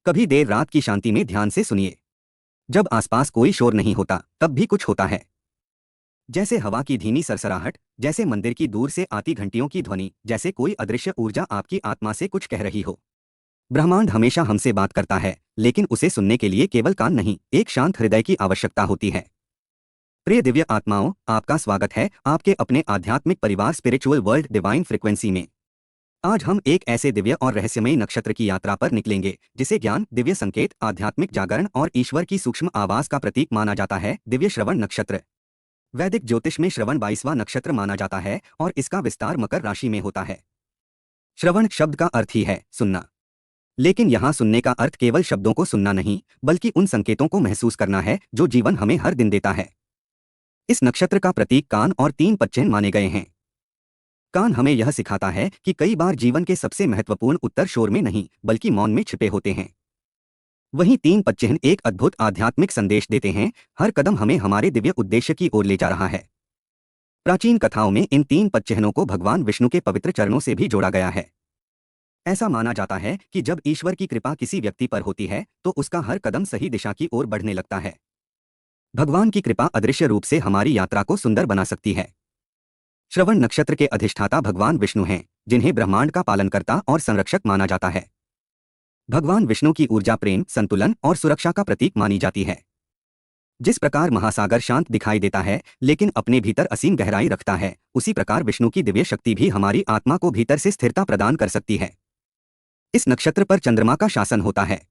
कभी देर रात की शांति में ध्यान से सुनिए। जब आसपास कोई शोर नहीं होता तब भी कुछ होता है। जैसे हवा की धीमी सरसराहट, जैसे मंदिर की दूर से आती घंटियों की ध्वनि, जैसे कोई अदृश्य ऊर्जा आपकी आत्मा से कुछ कह रही हो। ब्रह्मांड हमेशा हमसे बात करता है, लेकिन उसे सुनने के लिए केवल कान नहीं, एक शांत हृदय की आवश्यकता होती है। प्रिय दिव्य आत्माओं, आपका स्वागत है आपके अपने आध्यात्मिक परिवार स्पिरिचुअल वर्ल्ड डिवाइन फ्रिक्वेंसी में। आज हम एक ऐसे दिव्य और रहस्यमयी नक्षत्र की यात्रा पर निकलेंगे जिसे ज्ञान, दिव्य संकेत, आध्यात्मिक जागरण और ईश्वर की सूक्ष्म आवाज का प्रतीक माना जाता है। दिव्य श्रवण नक्षत्र। वैदिक ज्योतिष में श्रवण 22वां नक्षत्र माना जाता है और इसका विस्तार मकर राशि में होता है। श्रवण शब्द का अर्थ ही है सुनना, लेकिन यहाँ सुनने का अर्थ केवल शब्दों को सुनना नहीं, बल्कि उन संकेतों को महसूस करना है जो जीवन हमें हर दिन देता है। इस नक्षत्र का प्रतीक कान और 3 पच्चेन माने गए हैं। कान हमें यह सिखाता है कि कई बार जीवन के सबसे महत्वपूर्ण उत्तर शोर में नहीं, बल्कि मौन में छिपे होते हैं। वहीं 3 पच्चेन एक अद्भुत आध्यात्मिक संदेश देते हैं। हर कदम हमें हमारे दिव्य उद्देश्य की ओर ले जा रहा है। प्राचीन कथाओं में इन 3 पच्चेनों को भगवान विष्णु के पवित्र चरणों से भी जोड़ा गया है। ऐसा माना जाता है कि जब ईश्वर की कृपा किसी व्यक्ति पर होती है तो उसका हर कदम सही दिशा की ओर बढ़ने लगता है। भगवान की कृपा अदृश्य रूप से हमारी यात्रा को सुंदर बना सकती है। श्रवण नक्षत्र के अधिष्ठाता भगवान विष्णु हैं, जिन्हें ब्रह्मांड का पालनकर्ता और संरक्षक माना जाता है। भगवान विष्णु की ऊर्जा प्रेम, संतुलन और सुरक्षा का प्रतीक मानी जाती है। जिस प्रकार महासागर शांत दिखाई देता है लेकिन अपने भीतर असीम गहराई रखता है, उसी प्रकार विष्णु की दिव्य शक्ति भी हमारी आत्मा को भीतर से स्थिरता प्रदान कर सकती है। इस नक्षत्र पर चंद्रमा का शासन होता है।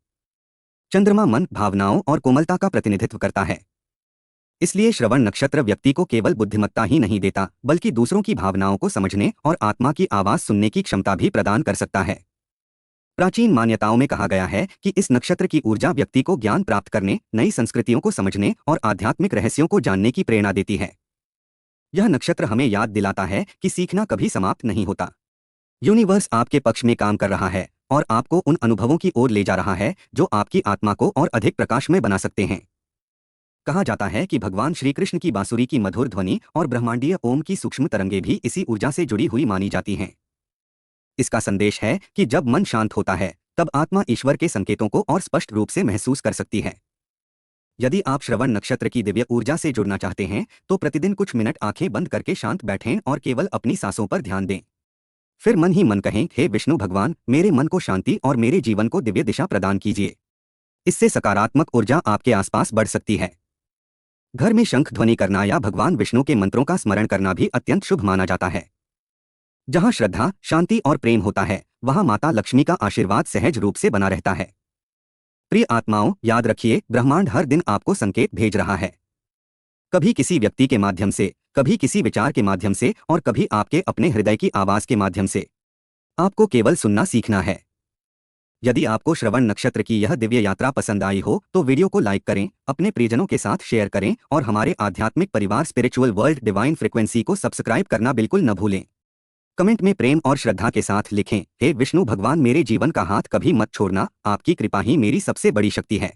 चंद्रमा मन, भावनाओं और कोमलता का प्रतिनिधित्व करता है। इसलिए श्रवण नक्षत्र व्यक्ति को केवल बुद्धिमत्ता ही नहीं देता, बल्कि दूसरों की भावनाओं को समझने और आत्मा की आवाज सुनने की क्षमता भी प्रदान कर सकता है। प्राचीन मान्यताओं में कहा गया है कि इस नक्षत्र की ऊर्जा व्यक्ति को ज्ञान प्राप्त करने, नई संस्कृतियों को समझने और आध्यात्मिक रहस्यों को जानने की प्रेरणा देती है। यह नक्षत्र हमें याद दिलाता है कि सीखना कभी समाप्त नहीं होता। यूनिवर्स आपके पक्ष में काम कर रहा है और आपको उन अनुभवों की ओर ले जा रहा है जो आपकी आत्मा को और अधिक प्रकाशमय बना सकते हैं। कहा जाता है कि भगवान श्री कृष्ण की बांसुरी की मधुर ध्वनि और ब्रह्मांडीय ओम की सूक्ष्म तरंगें भी इसी ऊर्जा से जुड़ी हुई मानी जाती हैं। इसका संदेश है कि जब मन शांत होता है तब आत्मा ईश्वर के संकेतों को और स्पष्ट रूप से महसूस कर सकती है। यदि आप श्रवण नक्षत्र की दिव्य ऊर्जा से जुड़ना चाहते हैं तो प्रतिदिन कुछ मिनट आंखें बंद करके शांत बैठें और केवल अपनी सांसों पर ध्यान दें। फिर मन ही मन कहें, हे विष्णु भगवान, मेरे मन को शांति और मेरे जीवन को दिव्य दिशा प्रदान कीजिए। इससे सकारात्मक ऊर्जा आपके आसपास बढ़ सकती है। घर में शंख ध्वनि करना या भगवान विष्णु के मंत्रों का स्मरण करना भी अत्यंत शुभ माना जाता है। जहां श्रद्धा, शांति और प्रेम होता है, वहां माता लक्ष्मी का आशीर्वाद सहज रूप से बना रहता है। प्रिय आत्माओं, याद रखिए, ब्रह्मांड हर दिन आपको संकेत भेज रहा है। कभी किसी व्यक्ति के माध्यम से, कभी किसी विचार के माध्यम से और कभी आपके अपने हृदय की आवाज के माध्यम से। आपको केवल सुनना सीखना है। यदि आपको श्रवण नक्षत्र की यह दिव्य यात्रा पसंद आई हो तो वीडियो को लाइक करें, अपने प्रियजनों के साथ शेयर करें और हमारे आध्यात्मिक परिवार स्पिरिचुअल वर्ल्ड डिवाइन फ्रिक्वेंसी को सब्सक्राइब करना बिल्कुल न भूलें। कमेंट में प्रेम और श्रद्धा के साथ लिखें, हे विष्णु भगवान, मेरे जीवन का हाथ कभी मत छोड़ना, आपकी कृपा ही मेरी सबसे बड़ी शक्ति है।